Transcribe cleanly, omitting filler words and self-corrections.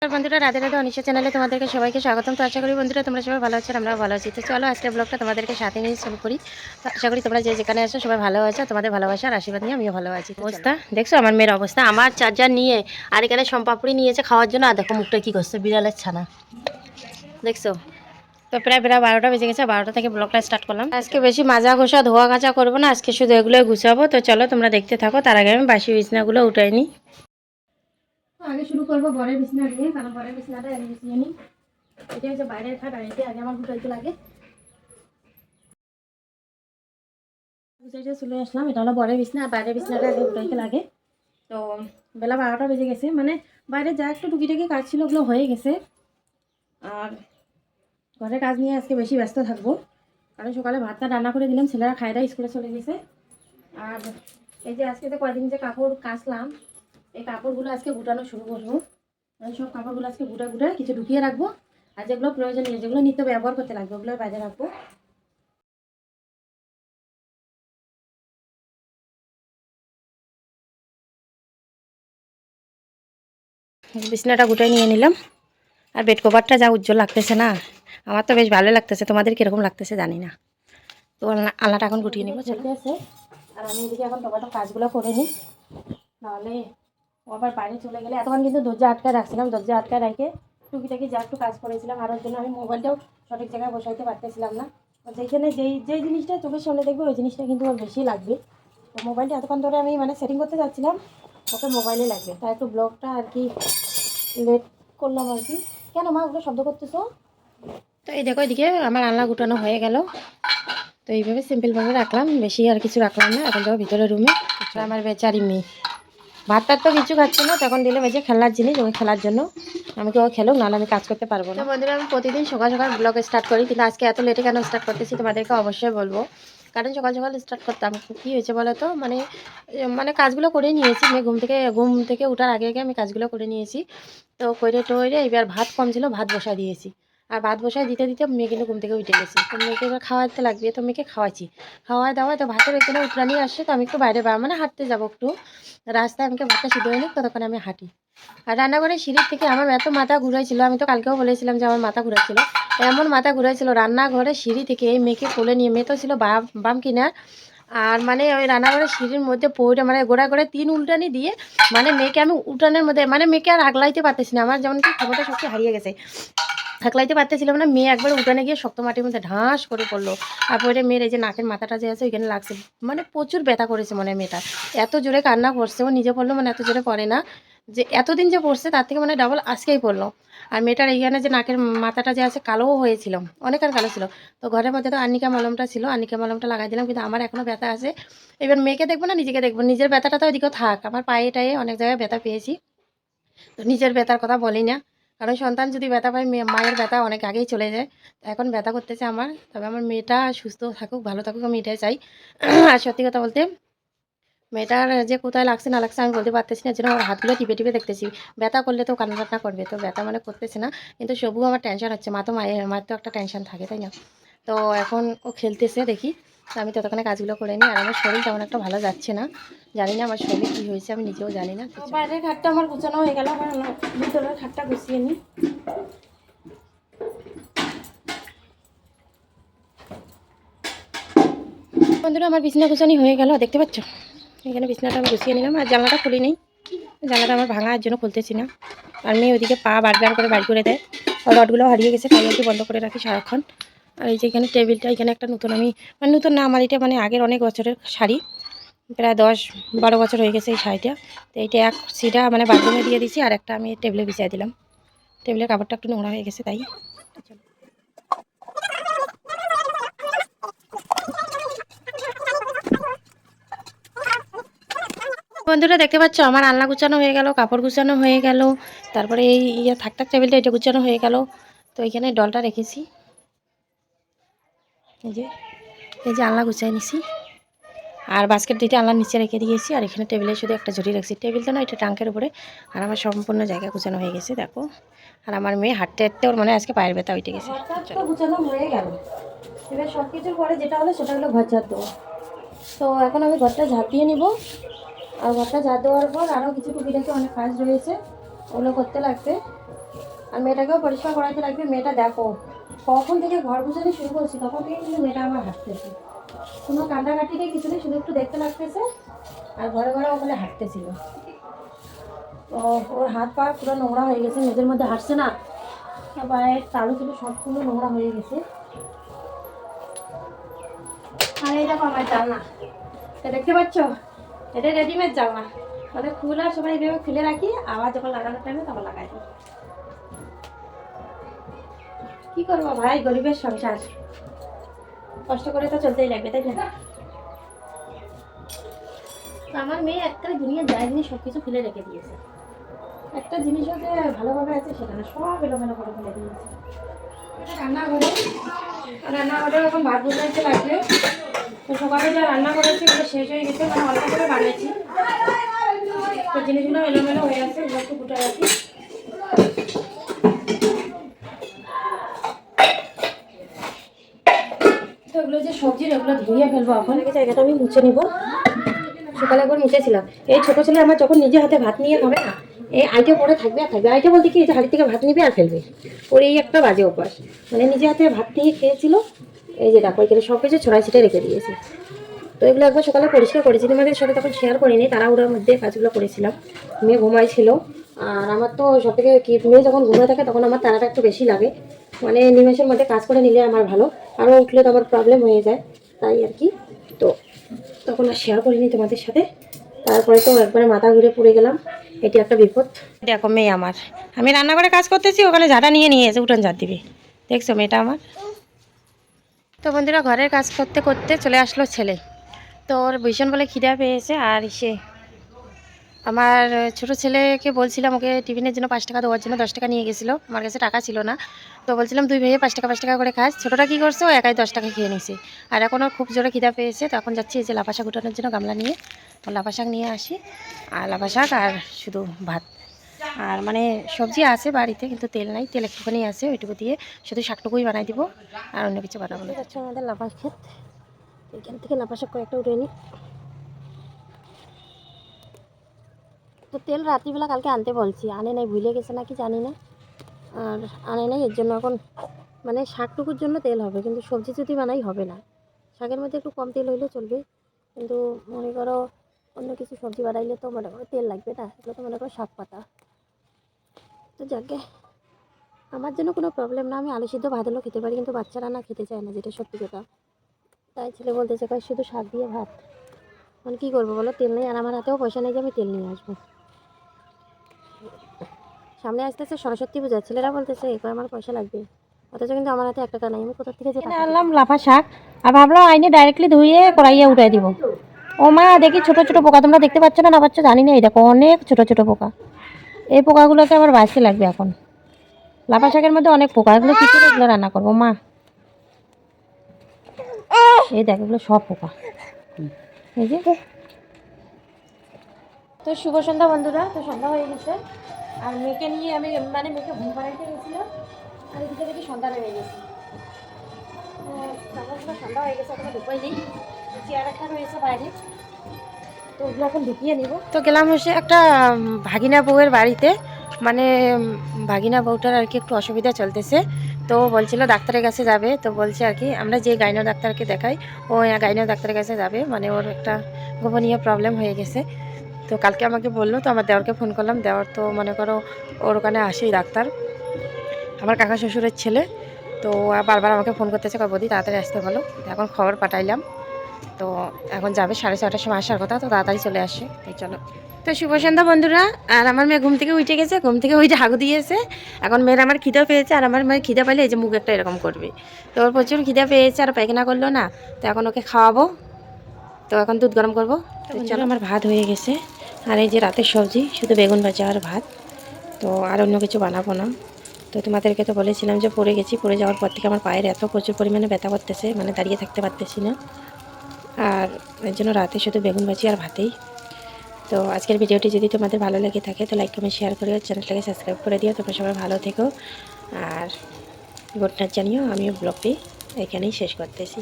বন্ধুরা, রাধে রাধে। অনিশা চ্যানেলে তোমাদেরকে সবাইকে স্বাগতম। তো আশা করি বন্ধুরা তোমরা সবাই ভালো আছো, আমরাও ভালো আছি। তো চলো আজকের ব্লগটা তোমাদেরকে সাথে নিয়ে শুরু করি। তো আশা করি তোমরা যেখানে আছো সবাই ভালো আছো, তোমাদের ভালোবাসা আর আশীর্বাদ নিয়ে আমিও ভালো আছি। অবস্থা দেখছো আমার মেয়ের অবস্থা, আমার চার্জার নিয়ে আর এখানে সম্পাপুরি নিয়েছে খাওয়ার জন্য। আর দেখো মুখটা কী করছে, বিড়ালের ছানা দেখছো। তো প্রায় 12টা বেজে গেছে, 12টা থেকে ব্লগটা স্টার্ট করলাম। আজকে বেশি মাজা ঘষা ধোয়া ঘাচা করবো না, আজকে শুধু এগুলোই গুছাবো। তো চলো তোমরা দেখতে থাকো। তার আগে আমি বাসি বিছনাগুলো উঠাই নিই। আগে শুরু করবো বরের বিছনা দিয়ে, কারণ বরের বিছনাটা আগে বিছিয়ে নিই। এটা হচ্ছে বাইরের খাট, আর এটা আগে আমার গুছাইতে লাগে। গুছাইতে চলে আসলাম। এটা হলো বরের বিছনা, আর বাইরের বিছনাটা আগে গুছাইতে লাগে। তো বেলা 12টা বেজে গেছে, মানে বাইরে যা একটু টুকিটাকি কাজ ছিল ওগুলো হয়ে গেছে। আর ঘরের কাজ নিয়ে আজকে বেশি ব্যস্ত থাকবো, কারণ সকালে ভাতটা রান্না করে দিলাম, ছেলেরা খায়রা স্কুলে চলে গেছে। আর এই যে আজকে তো কয়দিন যে কাপড় কাচলাম, এই কাপড়গুলো আজকে গুটানো শুরু করবো। সব কাপড়গুলো আজকে গুটা গুটা কিছু ঢুকিয়ে রাখবো, আর যেগুলো প্রয়োজনীয়, যেগুলো নিত্য ব্যবহার করতে লাগবে ওগুলো বাইরে রাখবো। বিছনাটা গুটাই নিয়ে নিলাম। আর বেড কভারটা যা উজ্জ্বল লাগতেছে না, আমার তো বেশ ভালো লাগতেছে। তোমাদের কীরকম লাগতেছে জানি না। তো আলনাটা এখন গুটিয়ে নিবো চলতে আছে। আর আমি এদিকে এখন টমেটো কাজগুলো করে নিই, নাহলে আবার বাইরে চলে গেলে। এতক্ষণ কিন্তু দরজা আটকায় রাখছিলাম, দরজা আটকায় রেখে টুকিটাকি যা একটু কাজ করেছিলাম। আর ওর জন্য আমি মোবাইলটাও সঠিক জায়গায় বসাইতে পারতেছিলাম না। যেখানে যেই জিনিসটা চোখের সামনে দেখবে ওই জিনিসটা কিন্তু ওর বেশি লাগবে। তো মোবাইলটা এতক্ষণ ধরে আমি মানে সেটিং করতে যাচ্ছিলাম, ওকে মোবাইলে লাগবে, তাই একটু ব্লগটা আর কি লেট করলাম আর কি। কেন মা ওগুলো শব্দ করতেছো? তো এই দেখো, এদিকে আমার আলনা গুটানো হয়ে গেল। তো এইভাবে সিম্পলভাবে রাখলাম, বেশি আর কিছু রাখলাম না। এখন যাবো ভিতরে রুমে। আমার বেচারি মেয়ে ভাত টাত তো কিছু খাচ্ছে না, তখন দিলে বেজে খেলার জিনিস, ওকে খেলার জন্য। আমাকে ও খেলুক, নাহলে আমি কাজ করতে পারবো না। বন্ধুরা, আমি প্রতিদিন সকাল সকাল ব্লগ স্টার্ট করি, কিন্তু আজকে এত লেটে কেন স্টার্ট করতেছি তোমাদেরকে অবশ্যই বলবো। কারণ সকাল সকাল স্টার্ট করতাম, কী হয়েছে বলো তো, মানে মানে কাজগুলো করে নিয়েছি। মেয়ে ঘুম থেকে ওঠার আগে আগে আমি কাজগুলো করে নিয়েছি। তো করে টরে এবার ভাত কম ছিল, ভাত বসাই দিয়েছি। আর ভাত বসায় দিতে দিতে মেয়ে কিন্তু ঘুম থেকে উঠে গেছে। তো মেয়েকে এবার খাওয়াতে লাগবে, তো মেয়েকে খাওয়াচ্ছি। খাওয়াই দাওয়াই তো ভাতের এখানে উঠরানি আসছে, তো আমি একটু বাইরে মানে হাঁটতে যাবো একটু রাস্তায়। আমাকে ভাতটা সিদ্ধ হয়ে নিক, ততক্ষণ আমি হাঁটি। আর রান্নাঘরের সিঁড়ির থেকে আমার এত মাথা ঘুরাইছিল, আমি তো কালকেও বলেছিলাম যে আমার মাথা ঘুরাইছিল। এমন মাথা ঘুরাইছিল রান্নাঘরের সিঁড়ি থেকে এই মেয়েকে কোলে নিয়ে। মেয়ে তো ছিল বাম কিনার, আর মানে ওই রান্নাঘরের সিঁড়ির মধ্যে পড়ে মানে গোড়া গোড়ায় 3 উল্টানি দিয়ে, মানে মেয়েকে আমি উঠানের মধ্যে, মানে মেয়েকে আর আগলাইতে পারতেছি না। আমার যেমন কি ক্ষমতা শক্তি হারিয়ে গেছে, থাকলাইতে পারতেছিলাম না। মেয়ে একবার উঠানে গিয়ে শক্ত মাটির মধ্যে ঢাস করে পড়লো। তারপরে মেয়ের এই যে নাকের মাথাটা যে আছে ওইখানে লাগছে, মানে প্রচুর ব্যথা করেছে মনে হয় মেয়েটা। এত জোরে কান্না করছে, ও নিজে পড়লো, মানে এত জোরে পড়ে না। যে এতদিন যে পড়ছে তার থেকে মানে ডাবল আজকেই পড়লো। আর মেয়েটার এইখানে যে নাকের মাথাটা যে আছে কালোও হয়েছিল, অনেক আর কালো ছিল। তো ঘরের মধ্যে তো আর্নিকা মলমটা ছিল, আর্নিকা মলমটা লাগাই দিলাম, কিন্তু আমার এখনও ব্যথা আছে। এবার মেয়েকে দেখবো না নিজেকে দেখবো। নিজের ব্যথাটা তো ওইদিকেও থাক, আমার পায়ে টায়ে অনেক জায়গায় ব্যথা পেয়েছি। তো নিজের ব্যথার কথা বলি না, কারণ সন্তান যদি ব্যথা পায় মায়ের ব্যথা অনেক আগেই চলে যায়। তো এখন ব্যথা করতেছে আমার, তবে আমার মেয়েটা সুস্থ থাকুক, ভালো থাকুক, আমি এটাই চাই। আর সত্যি কথা বলতে, মেয়েটার যে কোথায় লাগছে না লাগছে আমি বলতে পারতেছি না, যেন আমার হাতগুলো টিপে টিপে দেখতেছি। ব্যথা করলে তো কান্না টান্না করবে, তো ব্যথা মানে করতেছে না। কিন্তু সবুও আমার টেনশন হচ্ছে, মা তো মায়ের তো একটা টেনশন থাকে, তাই না? তো এখন ও খেলতেছে দেখি, তো আমি ততক্ষণে কাজগুলো করে নিই। আর আমার শরীর তেমন একটা ভালো যাচ্ছে না, জানি না আমার শরীরে কী হয়েছে, আমি নিজেও জানি না। তো বাইরের খাটটা আমার গুছানো হয়ে গেল, আমার ভিতরের খাটটা গুছিয়ে নিই। বন্ধুরা, আমার বিছনা গুছানি হয়ে গেল, দেখতে পাচ্ছ? এখানে বিছনাটা আমি গুছিয়ে নিলাম। আর জানলাটা খুলি নেই, জানলাটা আমার ভাঙার জন্য খুলতেছি না। আর মেয়ে ওইদিকে পা বার করে বাড়ি করে দেয়, আর রডগুলো হারিয়ে গেছে, তাই একটু বন্ধ করে রাখি সারাক্ষণ। আর এই যে এখানে টেবিলটা, এখানে একটা নতুন, আমি মানে নতুন না, আমার এটা মানে আগের অনেক বছরের শাড়ি, প্রায় 10-12 বছর হয়ে গেছে এই শাড়িটা। তো এইটা এক সিটা মানে বাথরুমে দিয়ে দিছি, আর একটা আমি টেবিলে বিছিয়ে দিলাম। টেবিলের কাপড়টা একটু নোংরা হয়ে গেছে তাই। বন্ধুরা, দেখতে পাচ্ছ আমার আলনা গুছানো হয়ে গেল, কাপড় গুছানো হয়ে গেল, তারপরে এই থাক টেবিলটা এটা গুছানো হয়ে গেল। তো এখানে ডলটা রেখেছি, এই যে আলনা গুছাই নিছি। আর বাস্কেট দুইটা আলনার নিচে রেখে দিয়েছি, আর এখানে টেবিলে শুধু একটা ঝুড়ি রাখছি। টেবিলটা না, এটা ট্রাঙ্কের উপরে। আর আমার সম্পূর্ণ জায়গা গুছানো হয়ে গেছে দেখো। আর আমার মেয়ে হাঁটতে হাঁটতে ওর মানে আজকে পায়ের ব্যথা উঠে গেছে। গুছানো হয়ে গেল, এবার সব কিছুর পরে যেটা হলো সেটা হলো ঘর ঝাড় দেবো। তো এখন আমি ঘরটা ঝাড় দিয়ে নিব। আর ঘরটা ঝাড় দেওয়ার পর আরও কিছু টুকিটাকি অনেক কাজ রয়েছে, ওগুলো করতে লাগবে। আর মেয়েটাকেও পরিষ্কার করাতে লাগবে। মেয়েটা দেখো কখন থেকে ঘর গুছাতে শুরু করছি তখন থেকে কিন্তু মেয়েটা আমার হাঁটতেছে, কোনো কান্দাকাটি নেই, কিছু নেই, শুধু একটু দেখতে লাগতেছে আর ঘরে ঘরে ওখানে হাঁটতেছিল। তো ওর হাত পা পুরো নোংরা হয়ে গেছে, মেয়েদের মধ্যে হাঁটছে না, পায়ের তালু তুলো সবগুলো নোংরা হয়ে গেছে। আর এই দেখো আমার জানলা, দেখতে পাচ্ছ, এটা রেডিমেড জানলা, ওদের খুলে সবাই এইভাবে খুলে রাখি, আবার যখন লাগানোর টাইমে তখন লাগাই দিই। কি করবো ভাই, গরিবের সংসার, কষ্ট করে তো চলতেই লাগবে, তাই না? আমার মেয়ে একটা দুনিয়া যায় জিনিস সব কিছু খুলে রেখে দিয়েছে, একটা জিনিসও যে ভালোভাবে আছে সেটা না, সব এলোমেলো করে ফেলে দিয়েছে। রান্নাঘরে এখন ভাত বসাইতে লাগবে। তো সকালে যা রান্না করেছি ওগুলো শেষ হয়ে গেছে, মানে অল্প করে বানিয়েছি, তো জিনিসগুলো এলোমেলো হয়ে আছে, এগুলো একটু গুটাই রাখি। তো এগুলো যে সবজির এগুলো ধুয়ে ফেলবো, এখন জায়গাটা আমি মুছে নিব। সকালে একবার মুছেছিলাম। এই ছোটো ছেলে আমার যখন নিজে হাতে ভাত নিয়ে খাবে না, এই আইটে পরে থাকবে আর থাকবে, আইটে বলতে কি এই যে হাড়ি থেকে ভাত নিবে আর ফেলবে, ওর এই একটা বাজে অভ্যাস। মানে নিজে হাতে ভাত নিয়ে খেয়েছিল, এই যে দেখো এখানে সব কিছু ছড়াই ছিটে রেখে দিয়েছে। তো এগুলো একবার সকালে পরিষ্কার করেছি, তোমাদের সাথে তখন শেয়ার করিনি, তাড়াহুড়োর মধ্যে কাজগুলো করেছিলাম। মেয়ে ঘুমাইছিল, আর আমার তো সব থেকে কি, মেয়ে যখন ঘুমায় থাকে তখন আমার তাড়াটা একটু বেশি লাগে, মানে নিমেষের মধ্যে কাজ করে নিলে আমার ভালো, আরও উঠলে তো আমার প্রবলেম হয়ে যায়, তাই আর কি। তো তখন আর শেয়ার করিনি তোমাদের সাথে। তারপরে তো একবারে মাথা ঘুরে পড়ে গেলাম, এটি একটা বিপদ। দেখো মেয়ে আমার, আমি রান্নাঘরে কাজ করতেছি, ওখানে ঝাঁটা নিয়ে এসে উঠান ঝাঁট দিবে, দেখছো মেয়েটা আমার। তো বন্ধুরা ঘরের কাজ করতে করতে চলে আসলো ছেলে, তো ওর ভীষণ বলে খিদা পেয়েছে। আর সে আমার ছোট ছেলেকে বলছিলাম ওকে টিফিনের জন্য 5 টাকা দেওয়ার জন্য, 10 টাকা নিয়ে গেছিলো, আমার কাছে টাকা ছিল না, তো বলছিলাম 2 ভাইয়ে 5 টাকা করে খাস। ছোটোটা কী করছে, ও একাই 10 টাকা খেয়ে নিছে। আর এখন ওর খুব জোরে খিদা পেয়েছে, তো এখন যাচ্ছি এই যে লাফা শাক উঠানোর জন্য গামলা নিয়ে, তো লাফা শাক নিয়ে আসি, আর লাফা শাক আর শুধু ভাত, আর মানে সবজি আছে বাড়িতে কিন্তু তেল নাই, তেল একটুখানি আছে, ওইটুকু দিয়ে শুধু শাকটুকুই বানাই দিব, আর অন্য কিছু বানাবো না। আচ্ছা আমাদের লাফা ক্ষেত, এখান থেকে লাফা শাক কয়েকটা উঠে নিই। তো তেল রাত্রিবেলা কালকে আনতে বলছি, আনে নাই, ভুলে গেছে নাকি জানি না, আর আনে নাই, এর জন্য এখন মানে শাকটুকুর জন্য তেল হবে, কিন্তু সবজি যদি বানাই হবে না। শাকের মধ্যে একটু কম তেল হইলে চলবে, কিন্তু মনে করো অন্য কিছু সবজি বানাইলে তো মনে করো তেল লাগবে না, এগুলো তো মনে করো শাক পাতা। তো যাকে আমার জন্য কোনো প্রবলেম না, আমি আলু সিদ্ধ ভাত হলেও খেতে পারি, কিন্তু বাচ্চারা না খেতে চায় না, যেটা সত্যি কথা। তাই ছেলে বলতেছে কয় শুধু শাক দিয়ে ভাত, মানে কী করবো বলো, তেল নেই, আর আমার হাতেও পয়সা নেই যে আমি তেল নিয়ে আসবো। সামনে আসতেছে সরস্বতী পূজা, ছেলেরা বলতেছে এবার আমার পয়সা লাগবে, অথচ কিন্তু আমার হাতে 1 টাকা নাই, আমি কোথা থেকে যে আনলাম লাফা শাক, আর ভাবলাম আইনে ডাইরেক্টলি ধুয়ে কড়াইয়ে উঠাই দিব। ও মা দেখি ছোট ছোট পোকা, তোমরা দেখতে পাচ্ছ না পাচ্ছ জানি না, এই দেখো অনেক ছোট ছোট পোকা, এই পোকাগুলোকে আবার বাঁচতে লাগবে এখন। লাফা শাকের মধ্যে অনেক পোকা, এগুলো কী করে এগুলো রান্না করবো মা, এই দেখ এগুলো সব পোকা, এই যে। তো শুভ সন্ধ্যা বন্ধুরা, তো সন্ধ্যা হয়ে গেছে, আর মেয়েকে নিয়ে আমি মানে মেয়েকে ঘুম পাড়াইতে গেছিলাম, আর এদিকে দেখি সন্ধ্যা নেমে গেছে, সন্ধ্যা হয়ে গেছে, এখনো ঢুকাই নেই, চেয়ার একটা রয়েছে বাইরে, তো ওগুলো এখন ঢুকিয়ে নিব। তো গেলাম হচ্ছে একটা ভাগিনা বউয়ের বাড়িতে, মানে ভাগিনা বউটার আর কি একটু অসুবিধা চলতেছে, তো বলছিল ডাক্তারের কাছে যাবে, তো বলছে আর কি আমরা যে গাইনো ডাক্তারকে দেখাই, ও গাইনো ডাক্তারের কাছে যাবে, মানে ওর একটা গোপনীয় প্রবলেম হয়ে গেছে। তো কালকে আমাকে বললো, তো আমার দেওরকে ফোন করলাম, দেওর তো মনে করো ওর ওখানে আসেই ডাক্তার, আমার কাকা শ্বশুরের ছেলে, তো বারবার আমাকে ফোন করতেছে বৌদি তাড়াতাড়ি আসতে বলো, এখন খবর পাঠাইলাম, তো এখন যাবে 6:30টার সময় আসার কথা, তো তাড়াতাড়ি চলে আসে, তাই চলো। তো শুভ সন্ধ্যা বন্ধুরা, আর আমার মেয়ে ঘুম থেকে উঠে গেছে, ঘুম থেকে উঠে হাগু দিয়েছে, এখন মেয়ের আমার খিদা পেয়েছে, আর আমার মেয়ে খিদা পাইলে এই যে মুখ একটা এরকম করবে, তো ওর প্রচুর খিদা পেয়েছে, আর পায়খানা করলো না, তো এখন ওকে খাওয়াবো, তো এখন দুধ গরম করবো। তো চলো আমার ভাত হয়ে গেছে, আর এই যে রাতের সবজি শুধু বেগুন ভাজা আর ভাত, তো আর অন্য কিছু বানাবো না। তো তোমাদেরকে তো বলেছিলাম যে পড়ে গেছি, পড়ে যাওয়ার পর থেকে আমার পায়ের এত প্রচুর পরিমাণে ব্যথা করতেছে, মানে দাঁড়িয়ে থাকতে পারতেছি না, আর এর জন্য রাতে শুধু বেগুন ভাজি আর ভাতেই। তো আজকের ভিডিওটি যদি তোমাদের ভালো লেগে থাকে তো লাইক কমেন্ট শেয়ার করে চ্যানেলটাকে সাবস্ক্রাইব করে দিও। তোমরা সবাই ভালো থেকো, আর গুড নাইট জানিও। আমিও ব্লগটি এখানেই শেষ করতেছি।